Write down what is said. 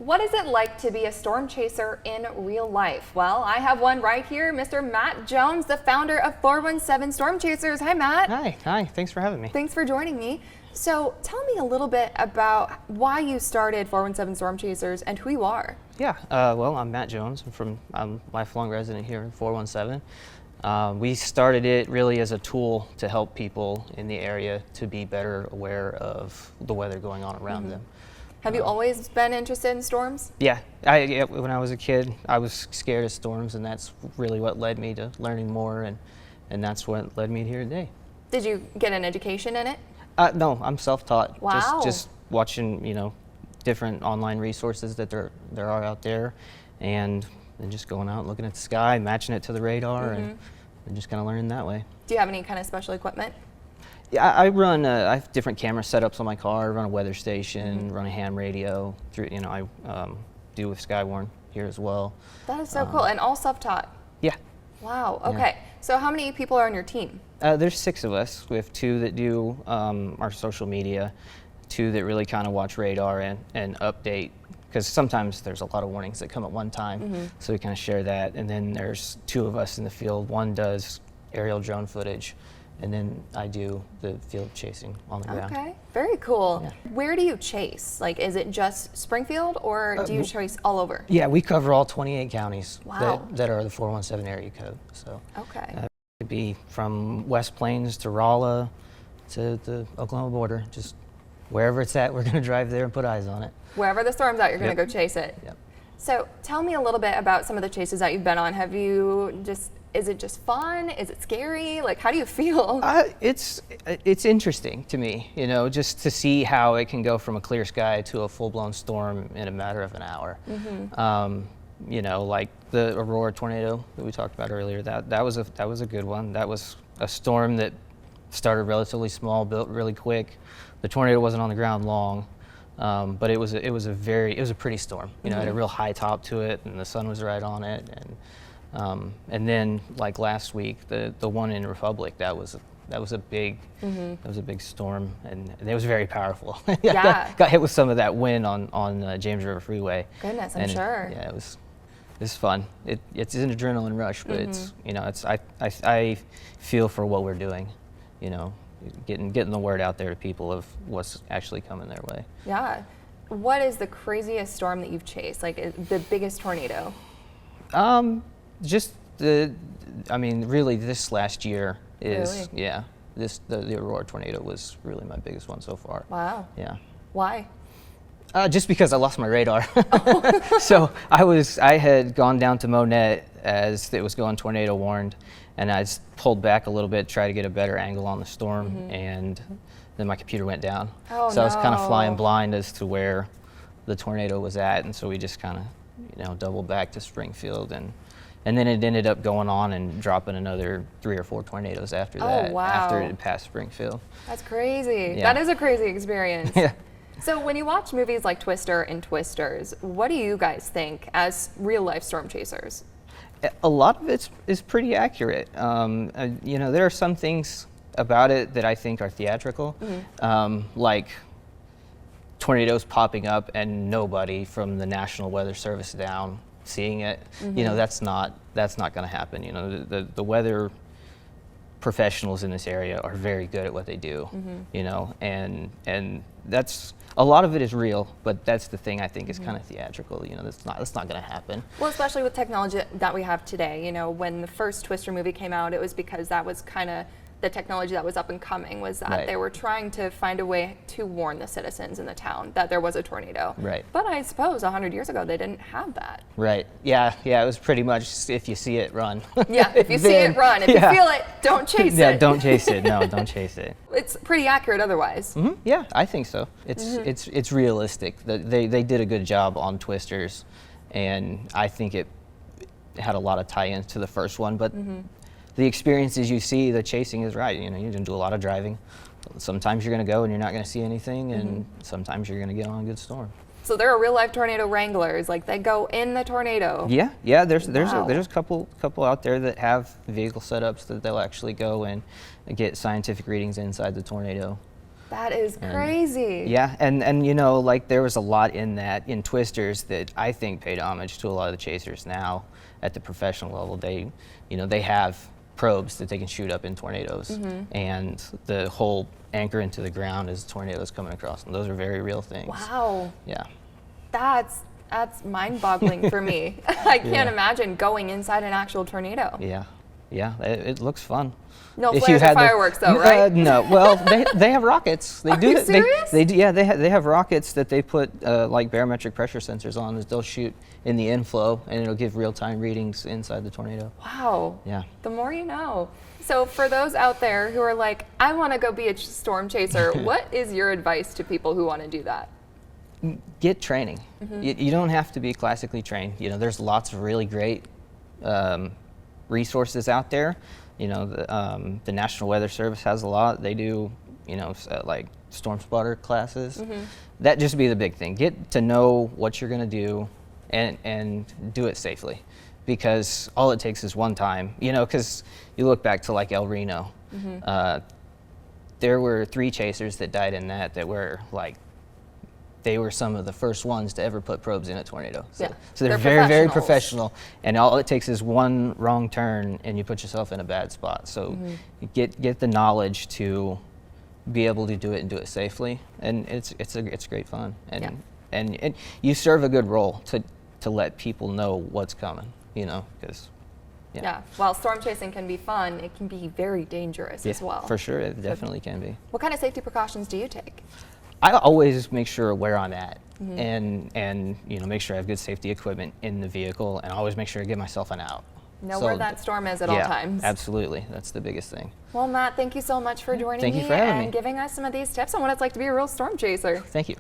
What is it like to be a storm chaser in real life? Well, I have one right here, Mr. Matt Jones, the founder of 417 Storm Chasers. Hi, Matt. Hi, thanks for having me. Thanks for joining me. So tell me a little bit about why you started 417 Storm Chasers and who you are. Yeah, well, I'm Matt Jones. I'm a lifelong resident here in 417. We started it really as a tool to help people in the area to be better aware of the weather going on around them. Have you always been interested in storms? Yeah, when I was a kid, I was scared of storms, and that's really what led me to learning more, and that's what led me here today. Did you get an education in it? No, I'm self-taught. Wow. Just watching, different online resources that there are out there, and then just going out, looking at the sky, matching it to the radar, and just kind of learning that way. Do you have any kind of special equipment? Yeah, I have different camera setups on my car. I run a weather station, run a ham radio. I do with Skywarn here as well. That is so cool, and all self-taught. Yeah. Wow. Okay. So how many people are on your team? There's 6 of us. We have 2 that do our social media, 2 that really kind of watch radar and update, because sometimes there's a lot of warnings that come at one time, so we kind of share that. And then there's 2 of us in the field. One does aerial drone footage, and then I do the field chasing on the ground. Okay, very cool. Yeah. Where do you chase? Like, is it just Springfield, or do you chase all over? Yeah, we cover all 28 counties Wow. that are the 417 area code. So Okay. it could be from West Plains to Rolla to the Oklahoma border. Just wherever it's at, we're going to drive there and put eyes on it. Wherever the storm's out, you're going Yep. to go chase it. Yep. So tell me a little bit about some of the chases that you've been on. Is it just fun? Is it scary? Like, how do you feel? It's interesting to me, just to see how it can go from a clear sky to a full-blown storm in a matter of an hour. Like the Aurora tornado that we talked about earlier. That was a good one. That was a storm that started relatively small, built really quick. The tornado wasn't on the ground long, but it was a pretty storm. It had a real high top to it, and the sun was right on it. And then, like last week, the one in Republic, that was a big storm, and it was very powerful. Yeah. Got hit with some of that wind on James River Freeway. Goodness, I'm sure. Yeah, it's fun. It's an adrenaline rush, but I feel for what we're doing, getting the word out there to people of what's actually coming their way. Yeah. What is the craziest storm that you've chased? Like, the biggest tornado? Really this last year is, Really? the Aurora tornado was really my biggest one so far. Wow. Yeah. Why? Just because I lost my radar. So I had gone down to Monette as it was going tornado warned, and I pulled back a little bit, try to get a better angle on the storm, and then my computer went down. Oh, so I was kind of flying no. blind as to where the tornado was at, and so we just kind of, doubled back to Springfield, and then it ended up going on and dropping another 3 or 4 tornadoes after that. Wow. After it had passed Springfield. That's crazy. Yeah. That is a crazy experience. Yeah. So when you watch movies like Twister and Twisters, what do you guys think as real life storm chasers? A lot of it is pretty accurate. There are some things about it that I think are theatrical, like tornadoes popping up and nobody from the National Weather Service down seeing it. That's not going to happen. The weather professionals in this area are very good at what they do. And that's a lot of it is real, but that's the thing I think is kind of theatrical. That's not going to happen. Well, especially with technology that we have today. When the first Twister movie came out, it was because that was kind of the technology that was up and coming, was that Right. they were trying to find a way to warn the citizens in the town that there was a tornado. Right. But I suppose 100 years ago they didn't have that. Right. Yeah. It was pretty much if you see it, run. Yeah. If you see it, run. If you feel it, don't chase it. Yeah. Don't chase it. No, don't chase it. It's pretty accurate otherwise. Yeah, I think so. It's realistic. They did a good job on Twisters, and I think it had a lot of tie-ins to the first one. But the experiences you see, the chasing is right. You're going to do a lot of driving. Sometimes you're going to go and you're not going to see anything, and sometimes you're going to get on a good storm. So there are real life tornado wranglers, like they go in the tornado. Yeah. There's Wow. a couple out there that have vehicle setups that they'll actually go and get scientific readings inside the tornado. That is crazy. Yeah, and you know, like there was a lot in that in twisters that I think paid homage to a lot of the chasers now at the professional level. They have probes that they can shoot up in tornadoes, and the whole anchor into the ground is tornadoes coming across, and those are very real things. Wow. Yeah. That's mind-boggling for me. I can't imagine going inside an actual tornado. Yeah. Yeah, it looks fun. No flares or fireworks, though, right? No. Well, they have rockets. They Are you serious? They do. Yeah, they have rockets that they put like barometric pressure sensors on that they'll shoot in the inflow, and it'll give real-time readings inside the tornado. Wow. Yeah. The more you know. So for those out there who are like, I want to go be a storm chaser, what is your advice to people who want to do that? Get training. You don't have to be classically trained. You know, there's lots of really great resources out there. You know, the National Weather Service has a lot. They do, you know, like storm spotter classes. That just be the big thing. Get to know what you're going to do and do it safely, because all it takes is one time. You know, because you look back to like El Reno. There were 3 chasers that died in that were like, they were some of the first ones to ever put probes in a tornado. So they're very, very professional. And all it takes is one wrong turn and you put yourself in a bad spot. So get the knowledge to be able to do it and do it safely. And it's great fun. And you serve a good role to let people know what's coming, you know, because while storm chasing can be fun, it can be very dangerous as well. For sure, it definitely can be. What kind of safety precautions do you take? I always make sure where I'm at, and you know, make sure I have good safety equipment in the vehicle, and always make sure I give myself an out. Know where that storm is at all times. Absolutely, that's the biggest thing. Well, Matt, thank you so much for joining me for having me. and giving us some of these tips on what it's like to be a real storm chaser. Thank you.